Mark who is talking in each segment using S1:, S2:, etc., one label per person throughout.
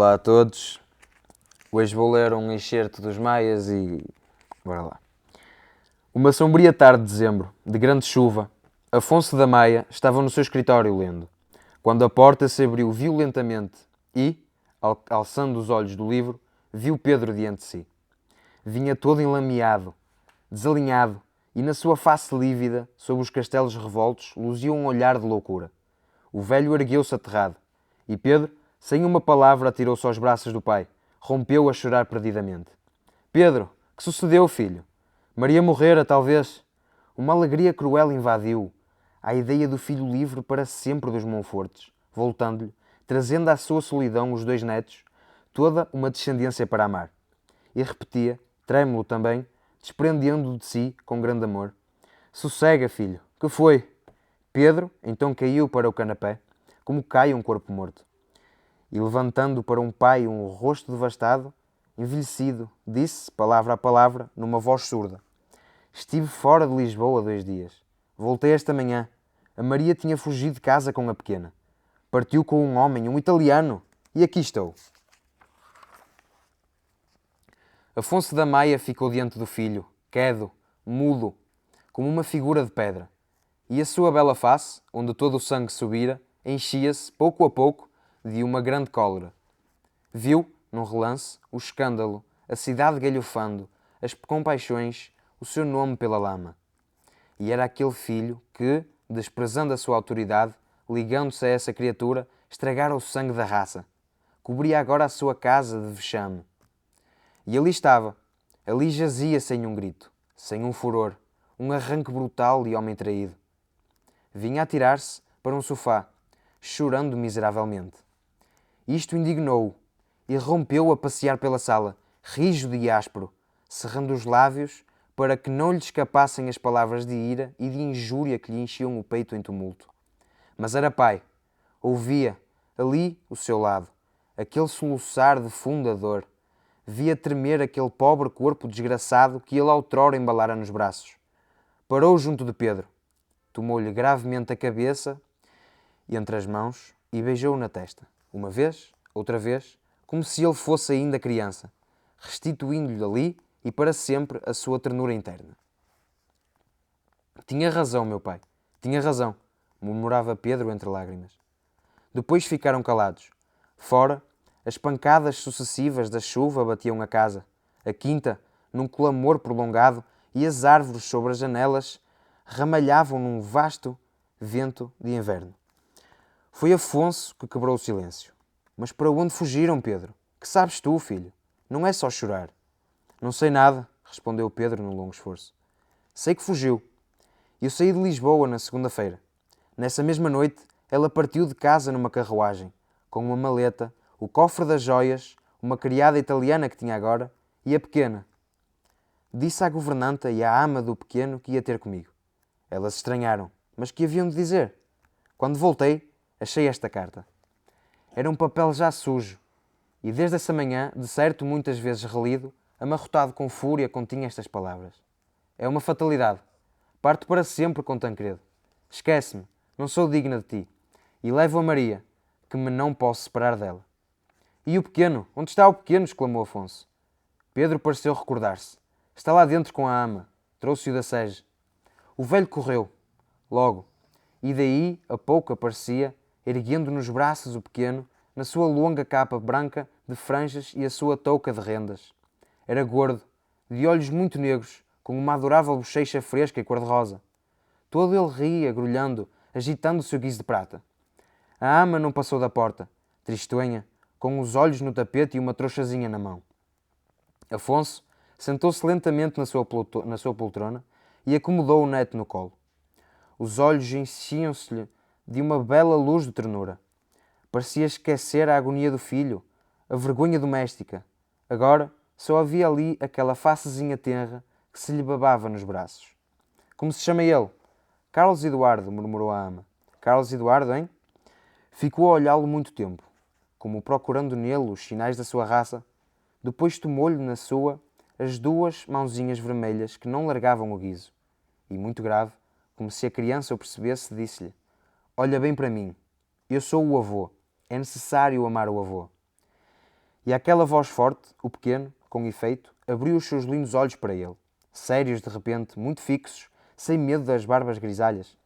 S1: Olá a todos. Hoje vou ler um excerto dos Maias e... bora lá. Uma sombria tarde de dezembro, de grande chuva, Afonso da Maia estava no seu escritório lendo, quando a porta se abriu violentamente e, alçando os olhos do livro, viu Pedro diante de si. Vinha todo enlameado, desalinhado, e na sua face lívida, sob os castelos revoltos, luzia um olhar de loucura. O velho ergueu-se aterrado, e Pedro, sem uma palavra, atirou-se aos braços do pai. Rompeu a chorar perdidamente. Pedro, que sucedeu, filho? Maria morrera, talvez. Uma alegria cruel invadiu-o. A ideia do filho livre para sempre dos Monfortes, voltando-lhe, trazendo à sua solidão os dois netos, toda uma descendência para amar. E repetia, trêmulo também, desprendendo-o de si com grande amor. Sossega, filho. Que foi? Pedro então caiu para o canapé, como cai um corpo morto. E levantando para um pai um rosto devastado, envelhecido, disse, palavra a palavra, numa voz surda: Estive fora de Lisboa 2 dias. Voltei esta manhã. A Maria tinha fugido de casa com a pequena. Partiu com um homem, um italiano. E aqui estou. Afonso da Maia ficou diante do filho, quedo, mudo, como uma figura de pedra. E a sua bela face, onde todo o sangue subira, enchia-se, pouco a pouco, de uma grande cólera. Viu, num relance, o escândalo, a cidade galhofando, as compaixões, o seu nome pela lama. E era aquele filho que, desprezando a sua autoridade, ligando-se a essa criatura, estragara o sangue da raça. Cobria agora a sua casa de vexame. E ali estava. Ali jazia sem um grito, sem um furor, um arranque brutal de homem traído. Vinha a tirar-se para um sofá, chorando miseravelmente. Isto indignou-o e rompeu a passear pela sala, rígido e áspero, cerrando os lábios para que não lhe escapassem as palavras de ira e de injúria que lhe enchiam o peito em tumulto. Mas era pai. Ouvia, ali, ao seu lado, aquele soluçar de funda dor. Via tremer aquele pobre corpo desgraçado que ele outrora embalara nos braços. Parou junto de Pedro. Tomou-lhe gravemente a cabeça entre as mãos e beijou-o na testa. Uma vez, outra vez, como se ele fosse ainda criança, restituindo-lhe ali e para sempre a sua ternura interna. Tinha razão, meu pai, tinha razão, murmurava Pedro entre lágrimas. Depois ficaram calados. Fora, as pancadas sucessivas da chuva batiam a casa, a quinta, num clamor prolongado, e as árvores sobre as janelas ramalhavam num vasto vento de inverno. Foi Afonso que quebrou o silêncio. Mas para onde fugiram, Pedro? Que sabes tu, filho? Não é só chorar. Não sei nada, respondeu Pedro num longo esforço. Sei que fugiu. Eu saí de Lisboa na segunda-feira. Nessa mesma noite, ela partiu de casa numa carruagem, com uma maleta, o cofre das joias, uma criada italiana que tinha agora, e a pequena. Disse à governanta e à ama do pequeno que ia ter comigo. Elas estranharam, mas que haviam de dizer? Quando voltei, achei esta carta. Era um papel já sujo, e desde essa manhã, de certo muitas vezes relido, amarrotado com fúria, continha estas palavras. É uma fatalidade. Parto para sempre com Tancredo. Esquece-me, não sou digna de ti. E levo a Maria, que me não posso separar dela. E o pequeno? Onde está o pequeno? Exclamou Afonso. Pedro pareceu recordar-se. Está lá dentro com a ama. Trouxe-o da sege. O velho correu. Logo. E daí, a pouco aparecia, erguendo nos braços o pequeno, na sua longa capa branca de franjas e a sua touca de rendas. Era gordo, de olhos muito negros, com uma adorável bochecha fresca e cor-de-rosa. Todo ele ria, grulhando, agitando o seu guizo de prata. A ama não passou da porta, tristonha, com os olhos no tapete e uma trouxazinha na mão. Afonso sentou-se lentamente na sua poltrona e acomodou o neto no colo. Os olhos enchiam-se-lhe de uma bela luz de ternura. Parecia esquecer a agonia do filho, a vergonha doméstica. Agora só havia ali aquela facezinha tenra que se lhe babava nos braços. Como se chama ele? Carlos Eduardo, murmurou a ama. Carlos Eduardo, hein? Ficou a olhá-lo muito tempo, como procurando nele os sinais da sua raça. Depois tomou-lhe na sua as duas mãozinhas vermelhas que não largavam o guizo. E muito grave, como se a criança o percebesse, disse-lhe: Olha bem para mim. Eu sou o avô. É necessário amar o avô. E aquela voz forte, o pequeno, com efeito, abriu os seus lindos olhos para ele, sérios de repente, muito fixos, sem medo das barbas grisalhas.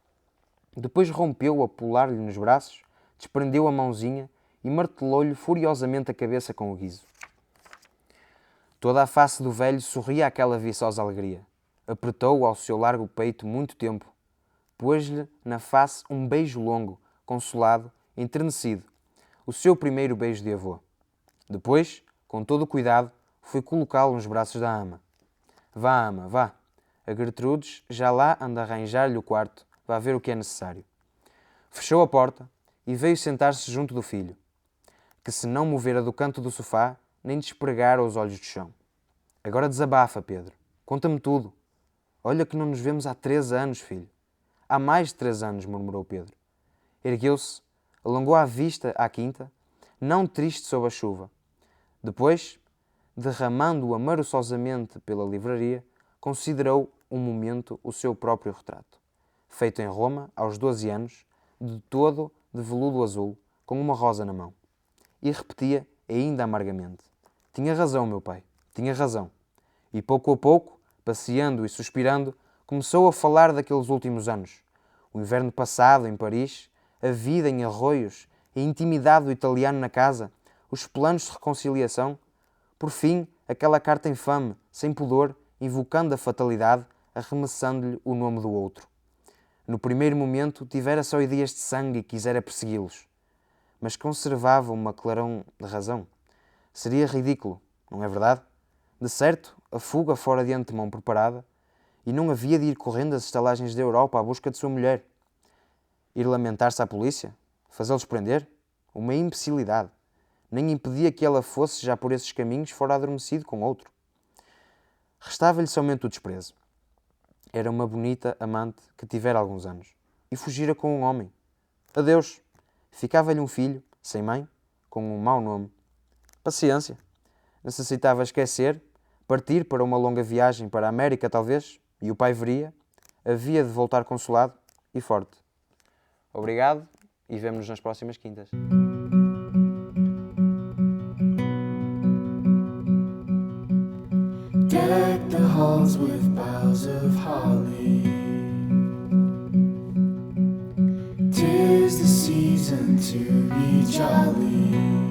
S1: Depois rompeu a pular-lhe nos braços, desprendeu a mãozinha e martelou-lhe furiosamente a cabeça com o guizo. Toda a face do velho sorria àquela viçosa alegria. Apertou-o ao seu largo peito muito tempo. Pôs-lhe na face um beijo longo, consolado, enternecido, o seu primeiro beijo de avô. Depois, com todo o cuidado, foi colocá-lo nos braços da ama. Vá, ama, vá. A Gertrudes já lá anda a arranjar-lhe o quarto. Vá ver o que é necessário. Fechou a porta e veio sentar-se junto do filho, que se não movera do canto do sofá, nem despregara os olhos do chão. Agora desabafa, Pedro. Conta-me tudo. Olha que não nos vemos há 3 anos, filho. Há mais de 3 anos, murmurou Pedro. Ergueu-se, alongou a vista à quinta, não triste sob a chuva. Depois, derramando-o amaroçosamente pela livraria, considerou um momento o seu próprio retrato, feito em Roma, aos 12 anos, de todo de veludo azul, com uma rosa na mão. E repetia, ainda amargamente: tinha razão, meu pai, tinha razão. E pouco a pouco, passeando e suspirando, começou a falar daqueles últimos anos. O inverno passado em Paris, a vida em arroios, a intimidade do italiano na casa, os planos de reconciliação. Por fim, aquela carta infame, sem pudor, invocando a fatalidade, arremessando-lhe o nome do outro. No primeiro momento, tivera só ideias de sangue e quisera persegui-los. Mas conservava uma clarão de razão. Seria ridículo, não é verdade? De certo, a fuga fora de antemão preparada, e não havia de ir correndo às estalagens da Europa à busca de sua mulher. Ir lamentar-se à polícia? Fazê-los prender? Uma imbecilidade. Nem impedia que ela fosse, já por esses caminhos, fora adormecido com outro. Restava-lhe somente o desprezo. Era uma bonita amante que tivera alguns anos, e fugira com um homem. Adeus! Ficava-lhe um filho, sem mãe, com um mau nome. Paciência. Necessitava esquecer, partir para uma longa viagem para a América, talvez, e o pai veria, havia de voltar consolado e forte. Obrigado e vemo-nos nas próximas quintas.
S2: Deck the halls with boughs of holly. 'Tis the season to be jolly.